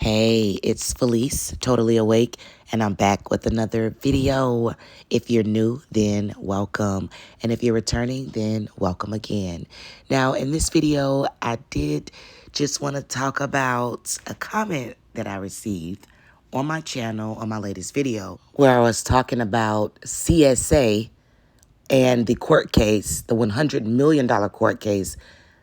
Hey, it's Feliz, totally awake, and I'm back with another video. If you're new, then welcome. And if you're returning, then welcome again. Now, in this video, I did just want to talk about a comment that I received on my channel on my latest video where I was talking about CSA and the court case, the $100 million court case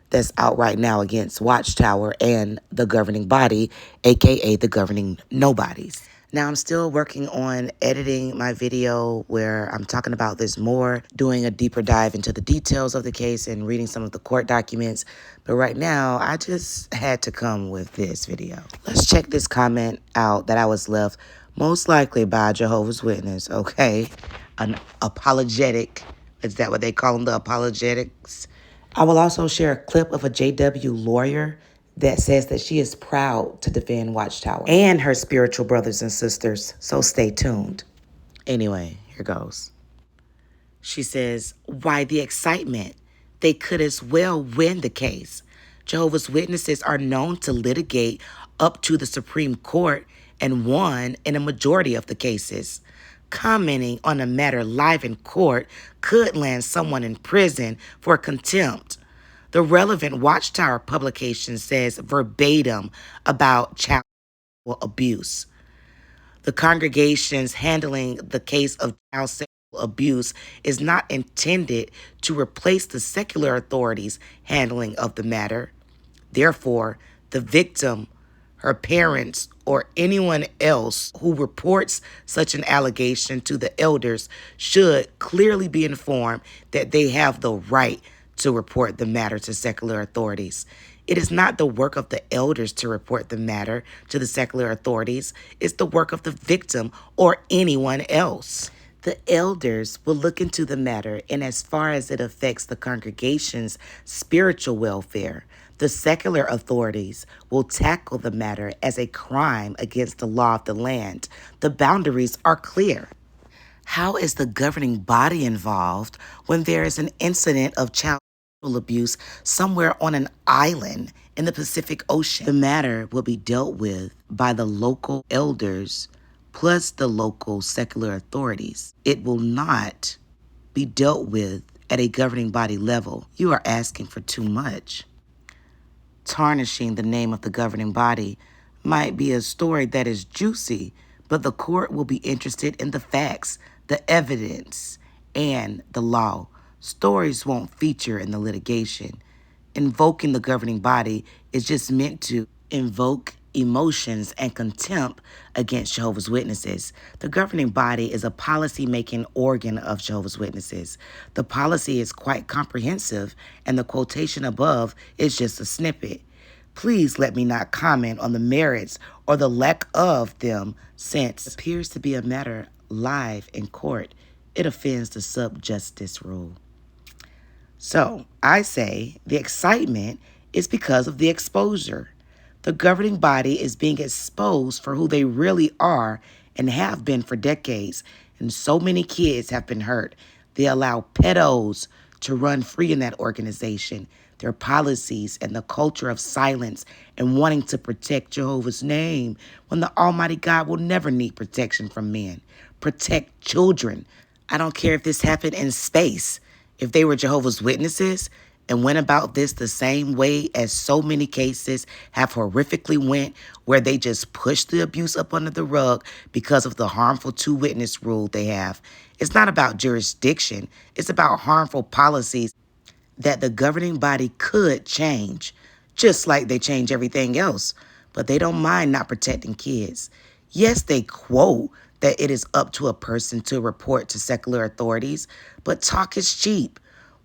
that's out right now against Watchtower and the governing body, aka the governing nobodies. Now, I'm still working on editing my video where I'm talking about this more, doing a deeper dive into the details of the case and reading some of the court documents. But right now, I just had to come with this video. Let's check this comment out that I was left most likely by a Jehovah's Witness, okay? An apologetic. Is that what they call them, the apologetics? I will also share a clip of a JW lawyer that says that she is proud to defend Watchtower and her spiritual brothers and sisters, so stay tuned. Anyway, here goes. She says, why the excitement? They could as well win the case. Jehovah's Witnesses are known to litigate up to the Supreme Court and won in a majority of the cases. Commenting on a matter live in court could land someone in prison for contempt. The relevant Watchtower publication says verbatim about child abuse. The congregation's handling the case of child sexual abuse is not intended to replace the secular authorities' handling of the matter. Therefore, the victim, her parents, or anyone else who reports such an allegation to the elders should clearly be informed that they have the right to report the matter to secular authorities. It is not the work of the elders to report the matter to the secular authorities. It's the work of the victim or anyone else. The elders will look into the matter, and as far as it affects the congregation's spiritual welfare, the secular authorities will tackle the matter as a crime against the law of the land. The boundaries are clear. How is the governing body involved when there is an incident of child sexual abuse somewhere on an island in the Pacific Ocean? The matter will be dealt with by the local elders plus the local secular authorities. It will not be dealt with at a governing body level. You are asking for too much. Tarnishing the name of the governing body might be a story that is juicy, but the court will be interested in the facts, the evidence, and the law. Stories won't feature in the litigation. Invoking the governing body is just meant to invoke emotions and contempt against Jehovah's Witnesses. The governing body is a policy-making organ of Jehovah's Witnesses. The policy is quite comprehensive, and the quotation above is just a snippet. Please let me not comment on the merits or the lack of them, since it appears to be a matter live in court. It offends the sub-justice rule. So I say the excitement is because of the exposure. The governing body is being exposed for who they really are and have been for decades, and so many kids have been hurt. They allow pedos to run free in that organization. Their policies and the culture of silence and wanting to protect Jehovah's name when the Almighty God will never need protection from men. Protect children. I don't care if this happened in space. If they were Jehovah's Witnesses and went about this the same way as so many cases have horrifically went, where they just push the abuse up under the rug because of the harmful two-witness rule they have. It's not about jurisdiction. It's about harmful policies that the governing body could change, just like they change everything else. But they don't mind not protecting kids. Yes, they quote that it is up to a person to report to secular authorities, but talk is cheap.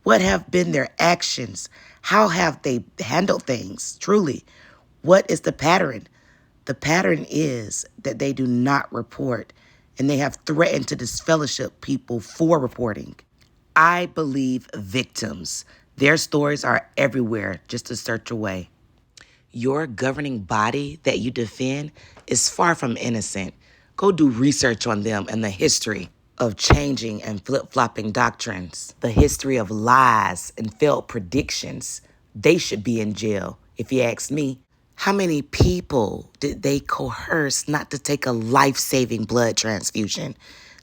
What have been their actions? How have they handled things? Truly, what is the pattern? The pattern is that they do not report, and they have threatened to disfellowship people for reporting. I believe victims. Their stories are everywhere, just a search away. Your governing body that you defend is far from innocent. Go do research on them and the history of changing and flip-flopping doctrines, the history of lies and failed predictions. They should be in jail, if you ask me. How many people did they coerce not to take a life-saving blood transfusion?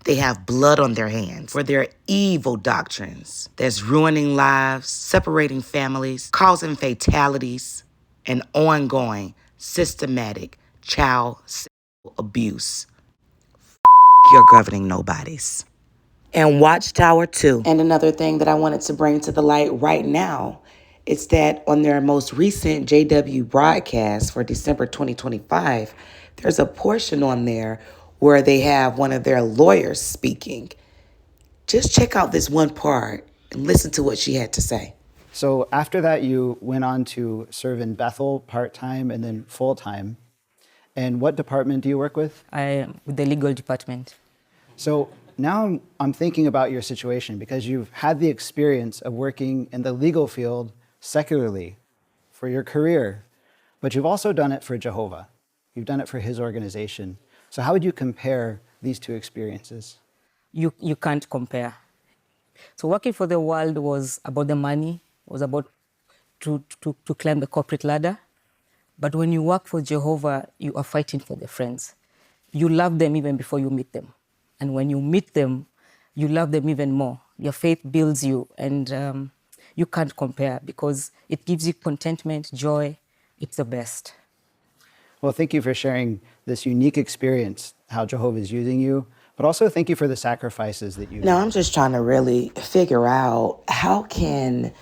They have blood on their hands for their evil doctrines that's ruining lives, separating families, causing fatalities, and ongoing systematic child sexual abuse. Your governing nobodies. And Watchtower too. And another thing that I wanted to bring to the light right now is that on their most recent JW broadcast for December 2025, there's a portion on there where they have one of their lawyers speaking. Just check out this one part and listen to what she had to say. So after that, you went on to serve in Bethel part-time and then full-time. And what department do you work with? I am with the legal department. So now I'm thinking about your situation because you've had the experience of working in the legal field secularly for your career, but you've also done it for Jehovah. You've done it for his organization. So how would you compare these two experiences? You can't compare. So working for the world was about the money, was about to climb the corporate ladder. But when you work for Jehovah, you are fighting for the friends. You love them even before you meet them. And when you meet them, you love them even more. Your faith builds you, and you can't compare because it gives you contentment, joy. It's the best. Well, thank you for sharing this unique experience, how Jehovah is using you, but also thank you for the sacrifices that you Now, made. I'm just trying to really figure out how can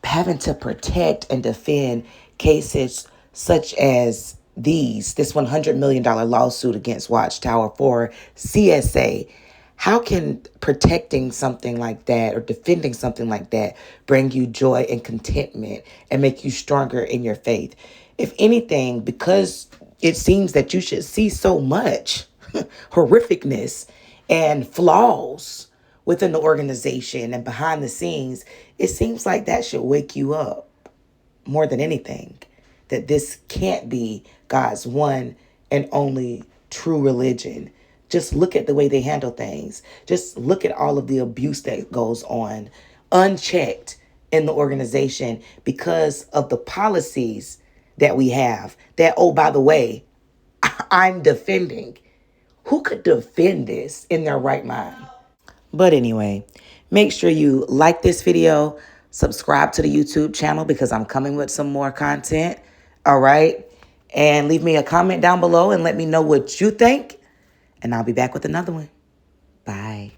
having to protect and defend cases such as this $100 million lawsuit against Watchtower for CSA, how can protecting something like that or defending something like that bring you joy and contentment and make you stronger in your faith? If anything, because it seems that you should see so much horrificness and flaws within the organization and behind the scenes, it seems like that should wake you up more than anything, that this can't be God's one and only true religion. Just look at the way they handle things. Just look at all of the abuse that goes on unchecked in the organization because of the policies that we have that, oh, by the way, I'm defending. Who could defend this in their right mind? But anyway, make sure you like this video, subscribe to the YouTube channel because I'm coming with some more content. All right. And leave me a comment down below and let me know what you think. And I'll be back with another one. Bye.